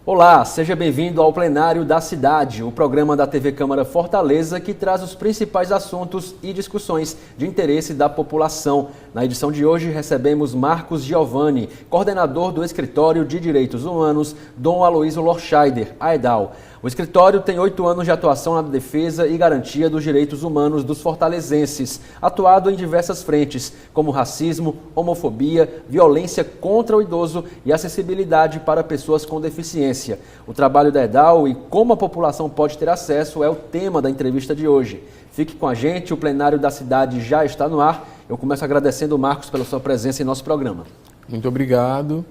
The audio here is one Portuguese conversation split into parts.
Olá, seja bem-vindo ao Plenário da Cidade, o programa da TV Câmara Fortaleza que traz os principais assuntos e discussões de interesse da população. Na edição de hoje recebemos Marcos Giovanni, coordenador do Escritório de Direitos Humanos, Dom Aloysio Lorscheider, a EDAL. O escritório tem 8 anos de atuação na defesa e garantia dos direitos humanos dos fortalezenses, atuado em diversas frentes, como racismo, homofobia, violência contra o idoso e acessibilidade para pessoas com deficiência. O trabalho da EDAL e como a população pode ter acesso é o tema da entrevista de hoje. Fique com a gente, o plenário da cidade já está no ar. Eu começo agradecendo o Marcos pela sua presença em nosso programa. Muito obrigado,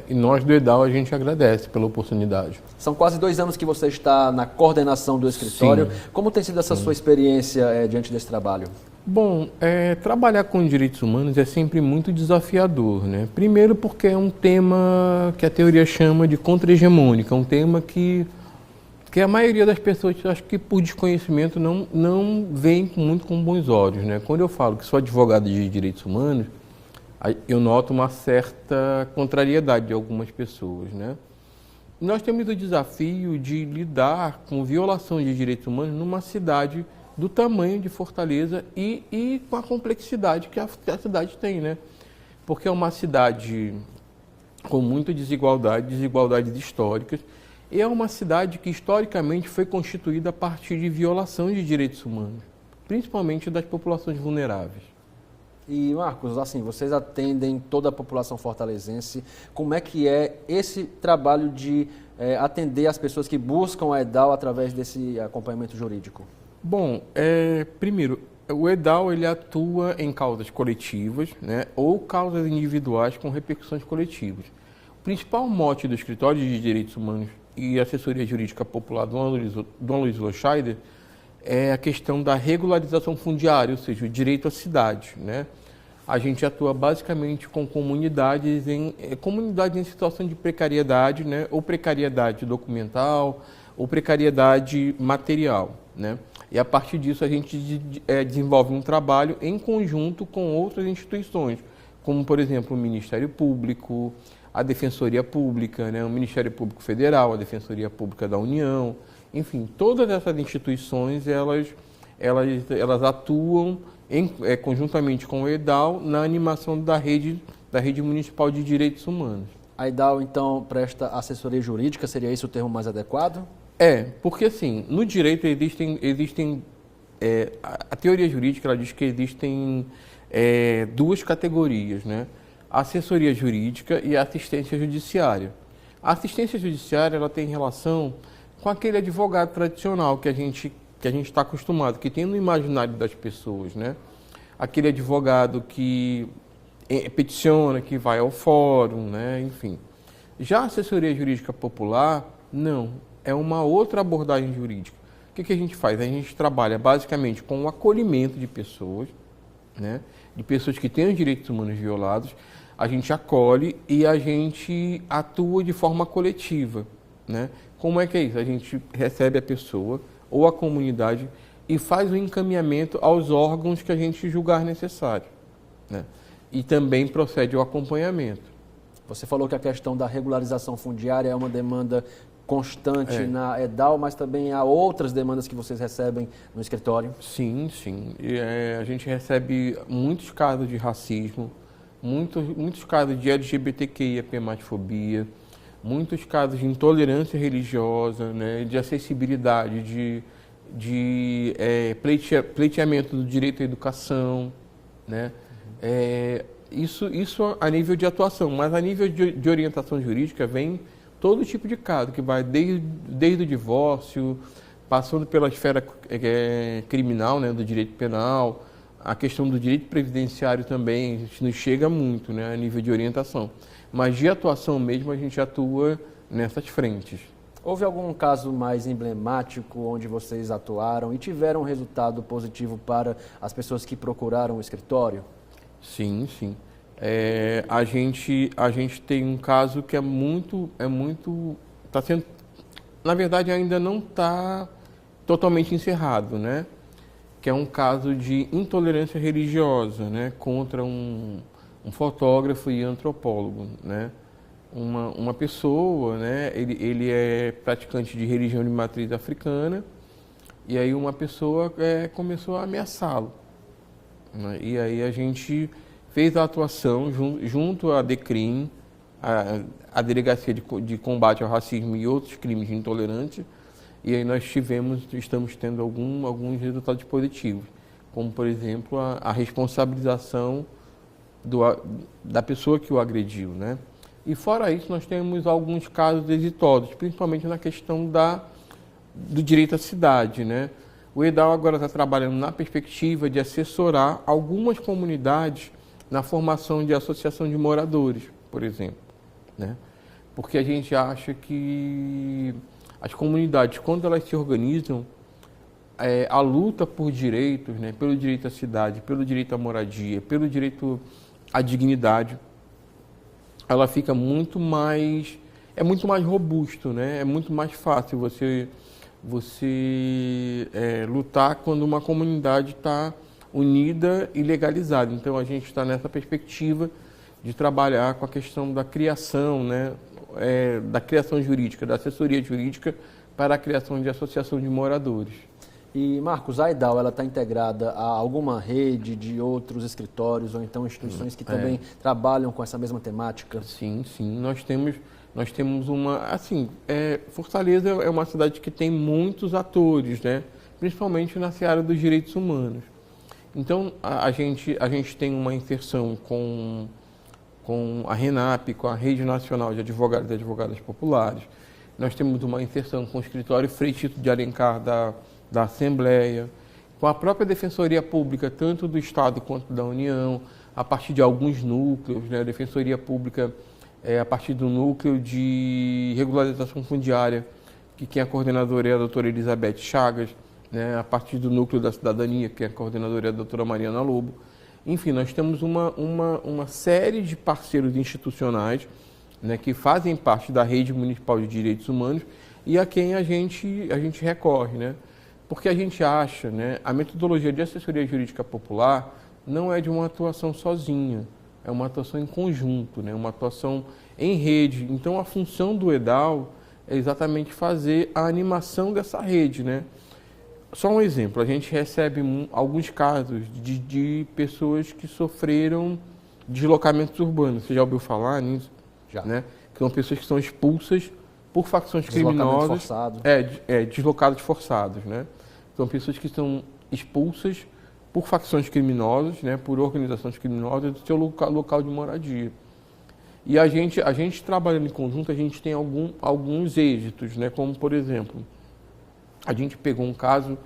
e nós do EDAL a gente agradece pela oportunidade. São quase 2 anos que você está na coordenação do escritório. Sim. Como tem sido essa sua experiência diante desse trabalho? Bom, trabalhar com direitos humanos é sempre muito desafiador, Primeiro porque é um tema que a teoria chama de contra-hegemônica, um tema que a maioria das pessoas, acho que por desconhecimento, não veem muito com bons olhos, Quando eu falo que sou advogado de direitos humanos, eu noto uma certa contrariedade de algumas pessoas, Nós temos o desafio de lidar com violação de direitos humanos numa cidade do tamanho de Fortaleza e com a complexidade que a cidade tem, Porque é uma cidade com muita desigualdades históricas, e é uma cidade que historicamente foi constituída a partir de violação de direitos humanos, principalmente das populações vulneráveis. E, Marcos, assim, vocês atendem toda a população fortalezense. Como é que é esse trabalho de atender as pessoas que buscam a EDAL através desse acompanhamento jurídico? Bom, primeiro, o EDAL ele atua em causas coletivas, ou causas individuais com repercussões coletivas. O principal mote do Escritório de Direitos Humanos e Assessoria Jurídica Popular Dom Aloysio Lorscheider é a questão da regularização fundiária, ou seja, o direito à cidade, A gente atua basicamente com comunidades em situação de precariedade, ou precariedade documental, ou precariedade material, E a partir disso a gente desenvolve um trabalho em conjunto com outras instituições, como por exemplo o Ministério Público, a Defensoria Pública, o Ministério Público Federal, a Defensoria Pública da União, enfim, todas essas instituições elas atuam conjuntamente com o EDAL na animação da rede municipal de direitos humanos. A EDAL, então, presta assessoria jurídica, seria esse o termo mais adequado? Porque assim, no direito existem a teoria jurídica ela diz que existem 2 categorias, A assessoria jurídica e a assistência judiciária. A assistência judiciária ela tem relação com aquele advogado tradicional que a gente está acostumado, que tem no imaginário das pessoas, Aquele advogado que peticiona, que vai ao fórum, enfim. Já a assessoria jurídica popular, não, é uma outra abordagem jurídica. O que a gente faz? A gente trabalha basicamente com o acolhimento de pessoas, de pessoas que têm os direitos humanos violados, a gente acolhe e a gente atua de forma coletiva, Como é que é isso? A gente recebe a pessoa ou a comunidade e faz o encaminhamento aos órgãos que a gente julgar necessário, E também procede ao acompanhamento. Você falou que a questão da regularização fundiária é uma demanda constante na EDAL, mas também há outras demandas que vocês recebem no escritório? Sim. A gente recebe muitos casos de racismo, muitos casos de LGBTQIAP+fobia, muitos casos de intolerância religiosa, de acessibilidade, de pleiteamento do direito à educação, Isso a nível de atuação, mas a nível de orientação jurídica vem todo tipo de caso, que vai desde o divórcio, passando pela esfera criminal, do direito penal, a questão do direito previdenciário também, a gente nos chega muito, a nível de orientação. Mas de atuação mesmo, a gente atua nessas frentes. Houve algum caso mais emblemático onde vocês atuaram e tiveram um resultado positivo para as pessoas que procuraram o escritório? Sim. A gente tem um caso que está sendo, na verdade ainda não está totalmente encerrado, Que é um caso de intolerância religiosa, contra um fotógrafo e antropólogo, uma pessoa, né? Ele é praticante de religião de matriz africana, e aí uma pessoa começou a ameaçá-lo, né? E aí a gente fez a atuação junto à DECRIM, a Delegacia de Combate ao Racismo e outros crimes de intolerância, e aí nós estamos tendo alguns resultados positivos, como, por exemplo, a responsabilização da pessoa que o agrediu, né? E fora isso, nós temos alguns casos exitosos, principalmente na questão do direito à cidade, né? O EDAL agora está trabalhando na perspectiva de assessorar algumas comunidades na formação de associação de moradores, por exemplo, né? Porque a gente acha que as comunidades, quando elas se organizam, a luta por direitos, né? Pelo direito à cidade, pelo direito à moradia, pelo direito à dignidade, ela fica muito mais robusto, né? É muito mais fácil você lutar quando uma comunidade está unida e legalizada. Então a gente está nessa perspectiva de trabalhar com a questão da criação, né? Da criação jurídica, da assessoria jurídica para a criação de associação de moradores. E, Marcos, a EDAL está integrada a alguma rede de outros escritórios ou então instituições que também trabalham com essa mesma temática? Sim. Nós temos uma... Assim, Fortaleza é uma cidade que tem muitos atores, né? Principalmente na seara dos direitos humanos. Então, a gente tem uma inserção com a RENAP, com a Rede Nacional de Advogados e Advogadas Populares. Nós temos uma inserção com o escritório Frei Tito de Alencar da Assembleia, com a própria Defensoria Pública, tanto do Estado quanto da União, a partir de alguns núcleos, né? A Defensoria Pública a partir do núcleo de regularização fundiária, que quem é a coordenadora é a doutora Elizabeth Chagas, né? A partir do núcleo da cidadania, que é a coordenadora é a doutora Mariana Lobo. Enfim, nós temos uma série de parceiros institucionais, né, que fazem parte da Rede Municipal de Direitos Humanos e a quem a gente recorre, né? Porque a gente acha, né, a metodologia de assessoria jurídica popular não é de uma atuação sozinha, é uma atuação em conjunto, né, uma atuação em rede. Então, a função do EDAL é exatamente fazer a animação dessa rede, né? Só um exemplo, a gente recebe alguns casos de pessoas que sofreram deslocamentos urbanos. Você já ouviu falar nisso? Já. Né? Que são pessoas que são expulsas por facções criminosas. Forçado. Deslocados forçados, né? São pessoas que são expulsas por facções criminosas, né? Por organizações criminosas do seu local de moradia. E a gente trabalhando em conjunto, a gente tem alguns êxitos, né? Como, por exemplo, a gente pegou um caso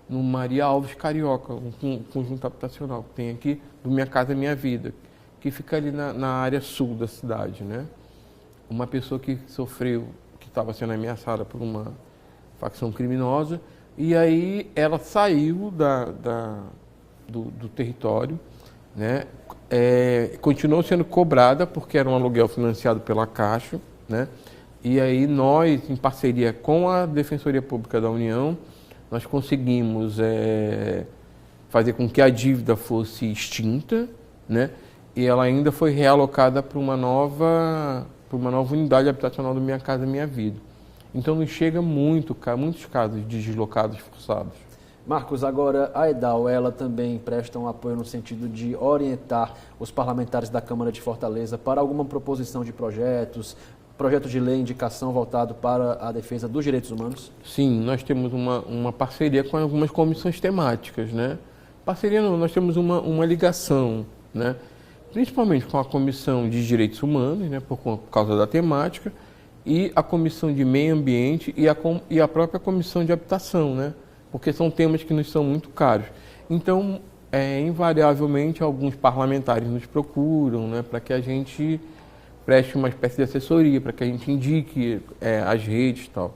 no Maria Alves Carioca, um conjunto habitacional que tem aqui, do Minha Casa Minha Vida, que fica ali na área sul da cidade, né? Uma pessoa que estava sendo ameaçada por uma facção criminosa, e aí ela saiu do território, né? Continuou sendo cobrada, porque era um aluguel financiado pela Caixa, né? E aí nós, em parceria com a Defensoria Pública da União, nós conseguimos fazer com que a dívida fosse extinta, né? E ela ainda foi realocada para uma nova unidade habitacional do Minha Casa Minha Vida. Então nos chega muitos casos de deslocados forçados. Marcos, agora a EDAL, ela também presta um apoio no sentido de orientar os parlamentares da Câmara de Fortaleza para alguma proposição de projeto de lei, indicação voltado para a defesa dos direitos humanos? Sim, nós temos uma parceria com algumas comissões temáticas, né? Parceria não, nós temos uma ligação, né? Principalmente com a Comissão de Direitos Humanos, né? Por causa da temática, e a Comissão de Meio Ambiente e a própria Comissão de Habitação, né? Porque são temas que nos são muito caros. Então, invariavelmente, alguns parlamentares nos procuram, né? Para que a gente preste uma espécie de assessoria, para que a gente indique as redes e tal.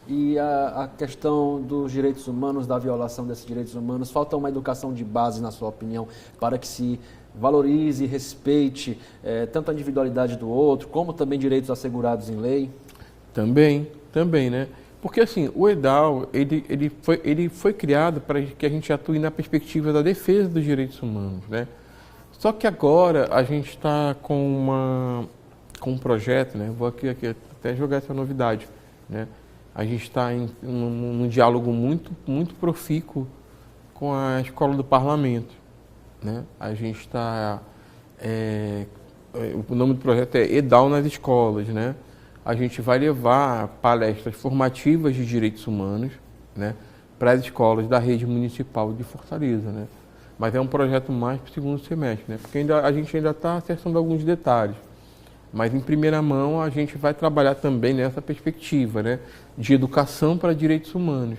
E a questão dos direitos humanos, da violação desses direitos humanos, falta uma educação de base, na sua opinião, para que se valorize e respeite tanto a individualidade do outro, como também direitos assegurados em lei? Também, né? Porque assim, o EDAL, ele foi criado para que a gente atue na perspectiva da defesa dos direitos humanos, né? Só que agora a gente está com com um projeto, né? Vou aqui até jogar essa novidade, né? A gente está num diálogo muito profícuo com a Escola do Parlamento, né? A gente está... o nome do projeto é EDAL nas escolas, né? A gente vai levar palestras formativas de direitos humanos, né, para as escolas da rede municipal de Fortaleza, né? Mas é um projeto mais para o segundo semestre, né? Porque a gente ainda está acertando alguns detalhes. Mas em primeira mão a gente vai trabalhar também nessa perspectiva, né, de educação para direitos humanos.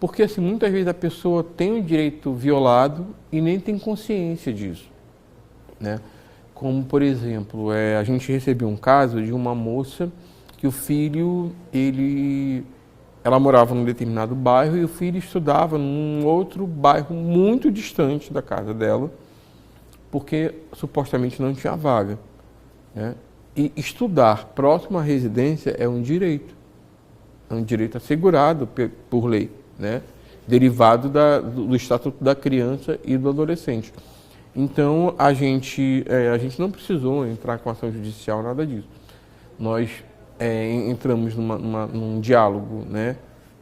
Porque assim, muitas vezes a pessoa tem o direito violado e nem tem consciência disso, né? Como, por exemplo, a gente recebeu um caso de uma moça que o filho, ela morava num determinado bairro e o filho estudava num outro bairro muito distante da casa dela, porque supostamente não tinha vaga, né? E estudar próximo à residência é um direito assegurado por lei, né? Derivado do Estatuto da Criança e do Adolescente. Então, a gente não precisou entrar com ação judicial, nada disso. Nós entramos num diálogo, né,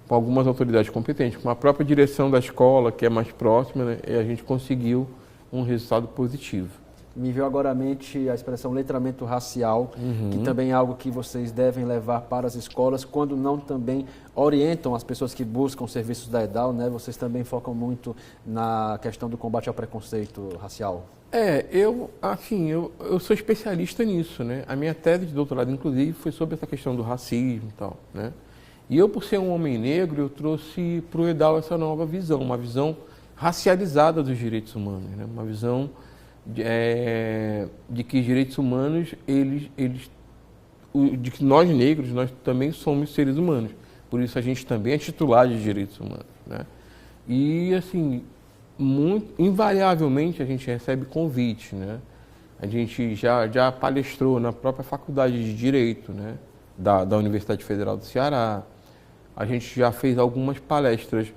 com algumas autoridades competentes, com a própria direção da escola, que é mais próxima, né, e a gente conseguiu um resultado positivo. Me veio agora à mente a expressão letramento racial, que também é algo que vocês devem levar para as escolas, quando não também orientam as pessoas que buscam serviços da EDAL, né? Vocês também focam muito na questão do combate ao preconceito racial. Eu sou especialista nisso, né? A minha tese de doutorado, inclusive, foi sobre essa questão do racismo e tal, né? E eu, por ser um homem negro, eu trouxe para o EDAL essa nova visão, uma visão racializada dos direitos humanos, né? Uma visão de que os direitos humanos, de que nós negros, nós também somos seres humanos. Por isso a gente também é titular de direitos humanos, né? E assim, invariavelmente a gente recebe convite, né? A gente já palestrou na própria Faculdade de Direito, né, da Universidade Federal do Ceará. A gente já fez algumas palestras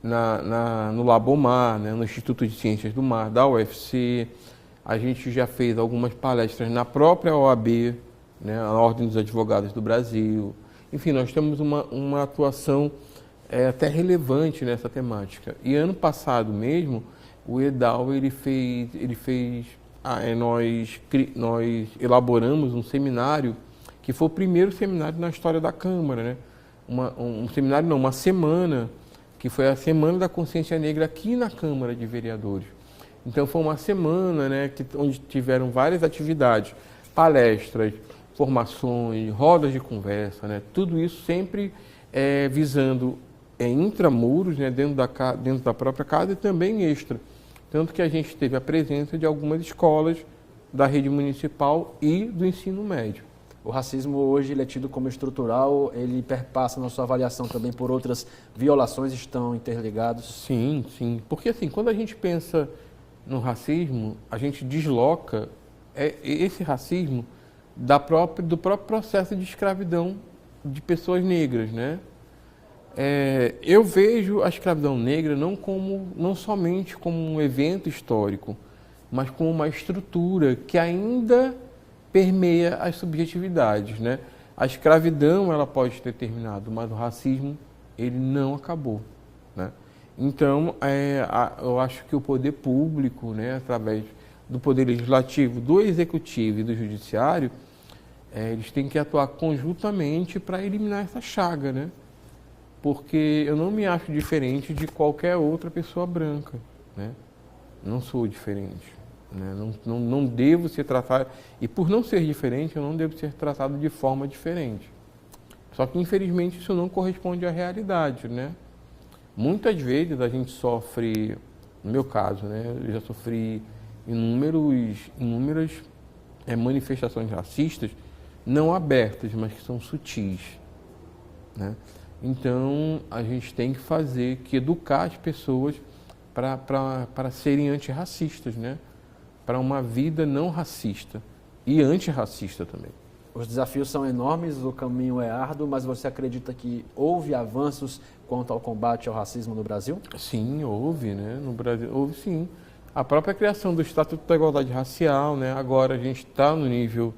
no Labomar, né, no Instituto de Ciências do Mar, da UFC. A gente já fez algumas palestras na própria OAB, né, a Ordem dos Advogados do Brasil. Enfim, nós temos uma atuação até relevante nessa temática. E ano passado mesmo, o EDAL nós elaboramos um seminário que foi o primeiro seminário na história da Câmara, né? Uma semana, que foi a Semana da Consciência Negra aqui na Câmara de Vereadores. Então foi uma semana, né, onde tiveram várias atividades, palestras, formações, rodas de conversa, né? Tudo isso sempre visando intramuros, né, dentro da própria casa e também extra. Tanto que a gente teve a presença de algumas escolas da rede municipal e do ensino médio. O racismo hoje ele é tido como estrutural, ele perpassa na sua avaliação também por outras violações, estão interligados? Sim, sim. Porque assim, quando a gente pensa no racismo, a gente desloca esse racismo do próprio processo de escravidão de pessoas negras, né? Eu vejo a escravidão negra não somente como um evento histórico, mas como uma estrutura que ainda permeia as subjetividades, né? A escravidão ela pode ter terminado, mas o racismo ele não acabou, né? Então, eu acho que o poder público, né, através do poder legislativo, do executivo e do judiciário, eles têm que atuar conjuntamente para eliminar essa chaga, né? Porque eu não me acho diferente de qualquer outra pessoa branca, né? Não sou diferente, né? Não devo ser tratado, e por não ser diferente, eu não devo ser tratado de forma diferente. Só que, infelizmente, isso não corresponde à realidade, né? Muitas vezes a gente sofre, no meu caso, né? Eu já sofri inúmeras manifestações racistas, não abertas, mas que são sutis, né? Então, a gente tem que educar as pessoas para serem antirracistas, né? Para uma vida não racista e antirracista também. Os desafios são enormes, o caminho é árduo, mas você acredita que houve avanços quanto ao combate ao racismo no Brasil? Sim, houve, né? No Brasil, houve sim. A própria criação do Estatuto da Igualdade Racial, né? Agora a gente está no nível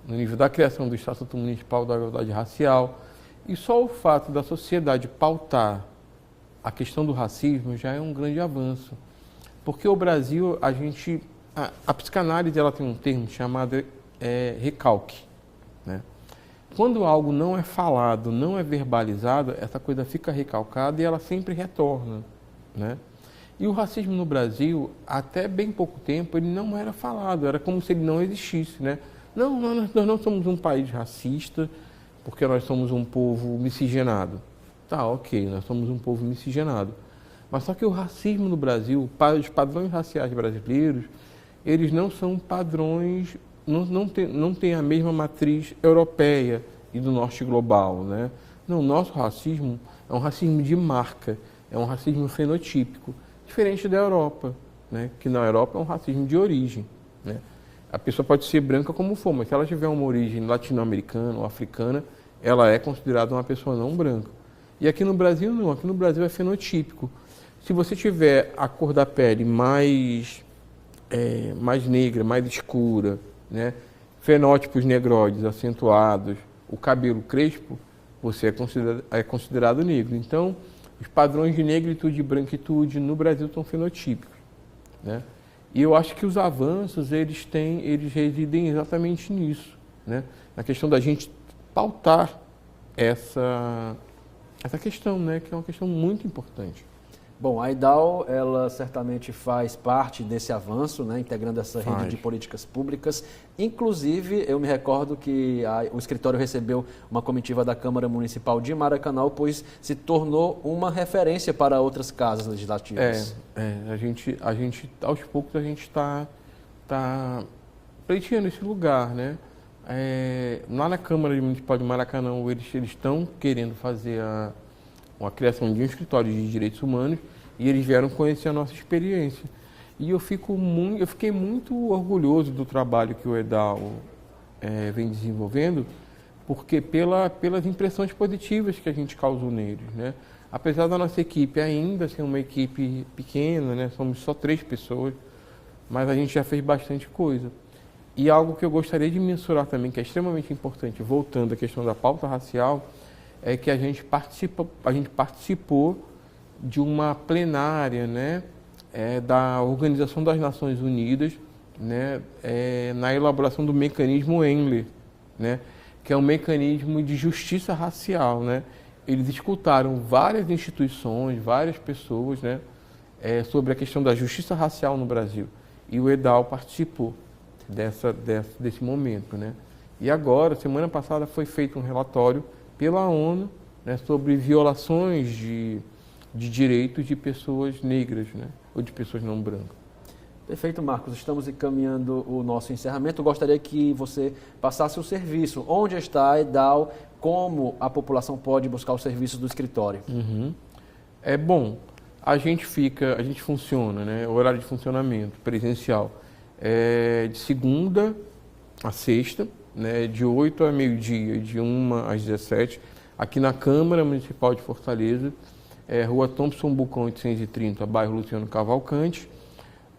no nível da criação do Estatuto Municipal da Igualdade Racial. E só o fato da sociedade pautar a questão do racismo já é um grande avanço. Porque o Brasil, a psicanálise ela tem um termo chamado recalque, né? Quando algo não é falado, não é verbalizado, essa coisa fica recalcada e ela sempre retorna, né? E o racismo no Brasil, até bem pouco tempo, ele não era falado, era como se ele não existisse, né? Não, nós não somos um país racista, porque nós somos um povo miscigenado. Tá, ok, nós somos um povo miscigenado. Mas só que o racismo no Brasil, os padrões raciais brasileiros, eles não são padrões, não tem a mesma matriz europeia e do norte global, né? Não, o nosso racismo é um racismo de marca, é um racismo fenotípico, diferente da Europa, né? Que na Europa é um racismo de origem, né? A pessoa pode ser branca como for, mas se ela tiver uma origem latino-americana ou africana, ela é considerada uma pessoa não branca. E aqui no Brasil não, aqui no Brasil é fenotípico. Se você tiver a cor da pele mais negra, mais escura, né? Fenótipos negroides acentuados, o cabelo crespo, você é considerado negro. Então, os padrões de negritude e branquitude no Brasil são fenotípicos, né? E eu acho que os avanços, eles residem exatamente nisso, né? Na questão da gente pautar essa questão, né? Que é uma questão muito importante. Bom, a IDAL, ela certamente faz parte desse avanço, né, integrando essa rede de políticas públicas. Inclusive, eu me recordo que o escritório recebeu uma comitiva da Câmara Municipal de Maracanã, pois se tornou uma referência para outras casas legislativas. A gente aos poucos, a gente está pleiteando esse lugar, né? Lá na Câmara Municipal de Maracanã, eles estão querendo fazer a criação de um escritório de direitos humanos e eles vieram conhecer a nossa experiência. E eu fiquei muito orgulhoso do trabalho que o EDAL vem desenvolvendo, porque pelas impressões positivas que a gente causou neles, né? Apesar da nossa equipe ainda ser uma equipe pequena, né? Somos só 3 pessoas, mas a gente já fez bastante coisa. E algo que eu gostaria de mensurar também, que é extremamente importante, voltando à questão da pauta racial, é que a gente participou de uma plenária, né, da Organização das Nações Unidas, né, na elaboração do mecanismo Endler, né, que é um mecanismo de justiça racial, né. Eles escutaram várias instituições, várias pessoas, né, sobre a questão da justiça racial no Brasil. E o EDAL participou desse momento, né. E agora, semana passada, foi feito um relatório pela ONU, né, sobre violações de direitos de pessoas negras, né, ou de pessoas não brancas. Perfeito, Marcos. Estamos encaminhando o nosso encerramento. Eu gostaria que você passasse o serviço. Onde está a EDAL? Como a população pode buscar o serviço do escritório? Bom, a gente funciona, né, o horário de funcionamento presencial de segunda a sexta, né, de 8 a meio-dia, de 1 às 17, aqui na Câmara Municipal de Fortaleza, Rua Thompson Bucão 830, bairro Luciano Cavalcante,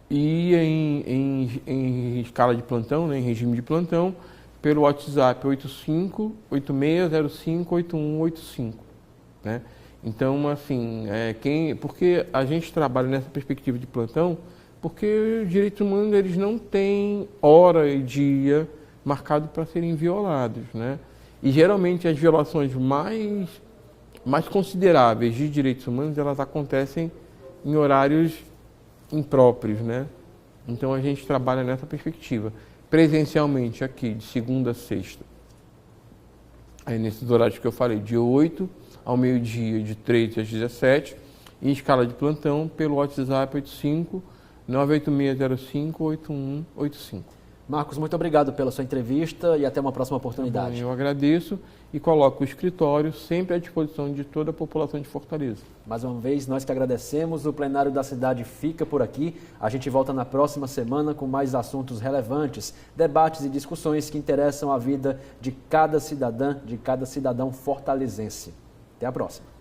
e em escala de plantão, né, em regime de plantão, pelo WhatsApp 85-8605-8185, né? Então, assim, porque a gente trabalha nessa perspectiva de plantão, porque os direitos humanos, eles não têm hora e dia marcado para serem violados, né? E geralmente as violações mais consideráveis de direitos humanos, elas acontecem em horários impróprios, né? Então a gente trabalha nessa perspectiva, presencialmente aqui, de segunda a sexta. Aí nesses horários que eu falei, de 8 ao meio-dia, de 13 às 17, em escala de plantão, pelo WhatsApp 85-98605-8185. Marcos, muito obrigado pela sua entrevista e até uma próxima oportunidade. Tá bom, eu agradeço e coloco o escritório sempre à disposição de toda a população de Fortaleza. Mais uma vez, nós que agradecemos. O plenário da cidade fica por aqui. A gente volta na próxima semana com mais assuntos relevantes, debates e discussões que interessam a vida de cada cidadã, de cada cidadão fortalezense. Até a próxima.